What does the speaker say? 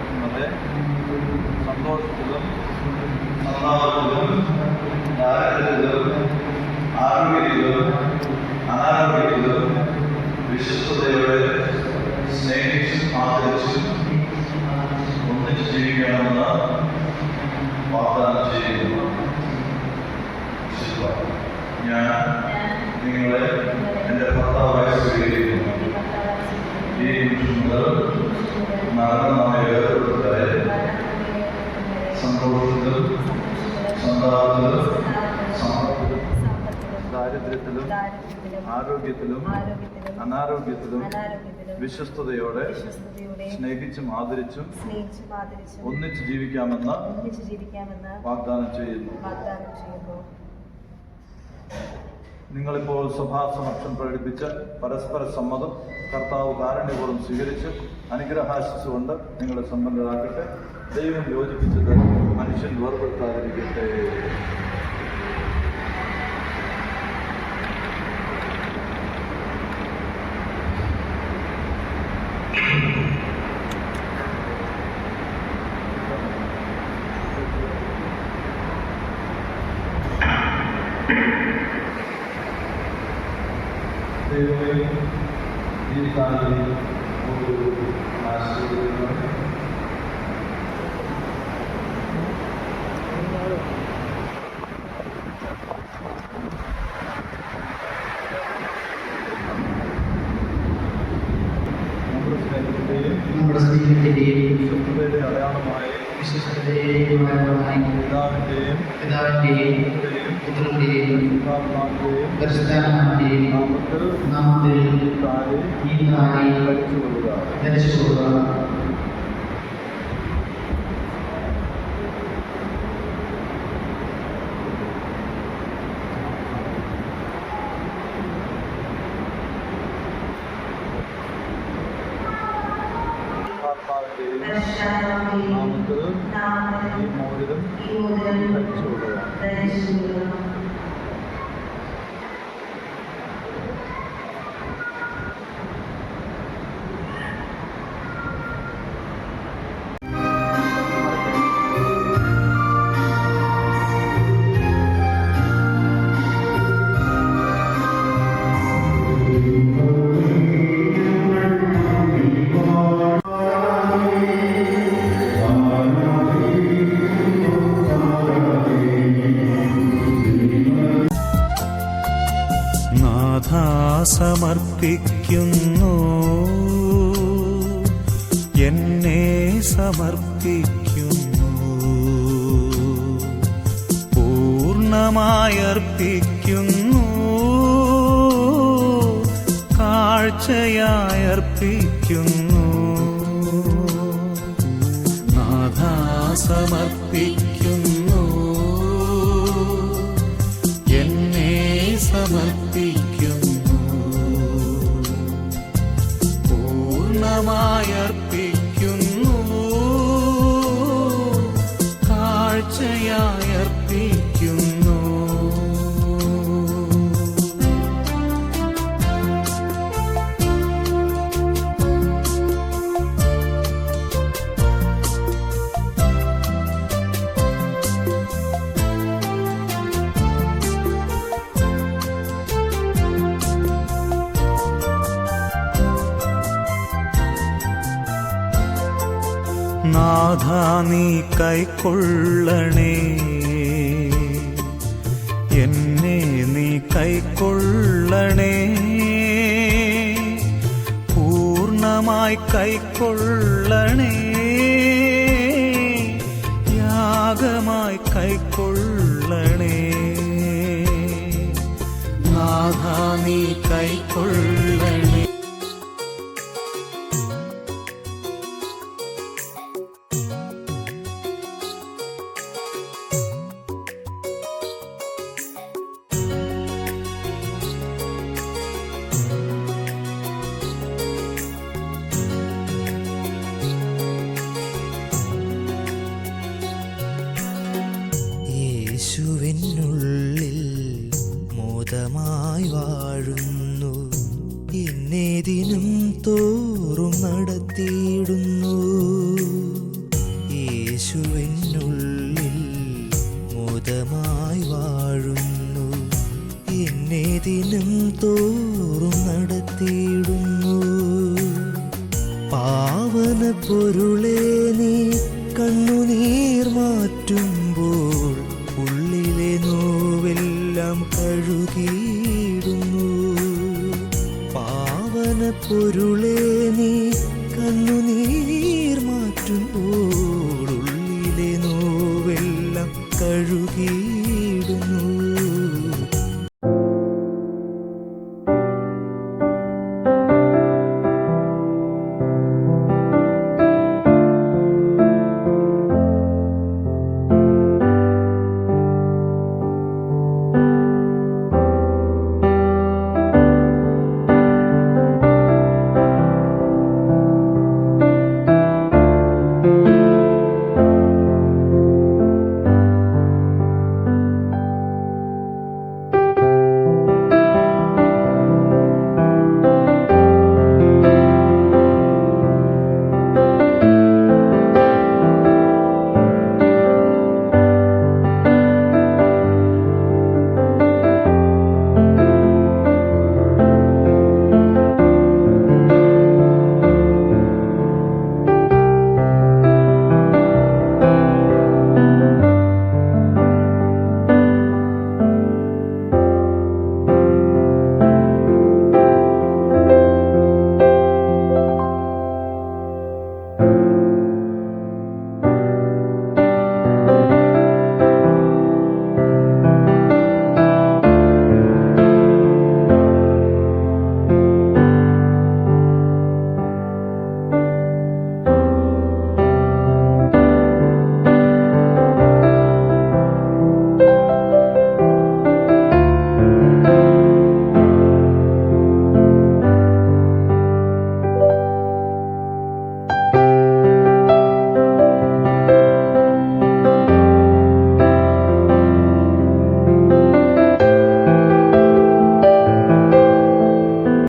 നടക്കുന്നത് സന്തോഷത്തിലും സന്താപത്തിലും ദാരിദ്ര്യത്തിലും ആരോഗ്യത്തിലും അനാരോഗ്യത്തിലും വിശ്വസ്തയോടെ സ്നേഹിച്ചും ആദരിച്ചും ഒന്നിച്ച് ജീവിക്കണമെന്ന് വാഗ്ദാനം ചെയ്യുന്നു. ഞാൻ നിങ്ങളെ എൻ്റെ ഭർത്താവായി സ്വീകരിക്കുന്നു. ഈ നിമിഷം മുതൽ മരണമായി വേർപെടുത്തവരെ സന്തോഷത്തിലും സന്താപത്തിലും സമ്പത്തിലും ദാരിദ്ര്യത്തിലും ആരോഗ്യത്തിലും അനാരോഗ്യത്തിലും വിശ്വസ്തയോടെ സ്നേഹിച്ചും ആദരിച്ചും ഒന്നിച്ച് ജീവിക്കാമെന്ന് വാഗ്ദാനം ചെയ്യുന്നു. നിങ്ങളിപ്പോൾ സഭാസമക്ഷം പ്രകടിപ്പിച്ച് പരസ്പര സമ്മതം കർത്താവ് കാരുണ്യപൂർവ്വം സ്വീകരിച്ച് അനുഗ്രഹാശിച്ചുകൊണ്ട് നിങ്ങളെ സംബന്ധരാക്കട്ടെ. ദൈവം യോജിപ്പിച്ചത് മനുഷ്യൻ വേർപെടുത്താതിരിക്കട്ടെ. ദൈവമേ, ഈ കാലത്തിൽ ഒരു ആശീർവാദം നമ്മുടെ സ്നേഹത്തിന്റെയും വിശ്വസ്തതയുടെ അടയാളമായ പിതാവിന്റെയും പുത്രന്റെയും പരിശുദ്ധാത്മാവിന്റെയും നാമത്തിൽ ഈ നാളിൽ ധരിച്ചുകൊള്ളുക. സമർപ്പിക്കുന്നു, എന്നെ സമർപ്പിക്കുന്നു, പൂർണ്ണമായി അർപ്പിക്കുന്നു, കാഴ്ചയായി അർപ്പിക്കുന്നു. നാഥാ സമർപ്പിക്കുന്നു, എന്നെ സമർപ്പിക്കുന്നു, പൂർണ്ണമായി അർപ്പിക്കുന്നു, കാഴ്ചയായി അർപ്പിക്കുന്നു. നാഥാ നീ കൈക്കൊള്ളണേ, എന്നെ നീ കൈക്കൊള്ളണേ, പൂർണ്ണമായി കൈക്കൊള്ളണേ, യാഗമായി കൈക്കൊള്ളണേ. നാഥാ നീ കൈക്കൊള്ളണേ. യേശുവിനുള്ളിൽ മോദമായി വാഴുന്നു, പൊരുളേ നീ കണ്ണുനീർ മാറ്റുമ്പോൾ ഉള്ളിലെ നോവെല്ലാം കഴുകിയിടുന്നു. പാവന പൊരുളേ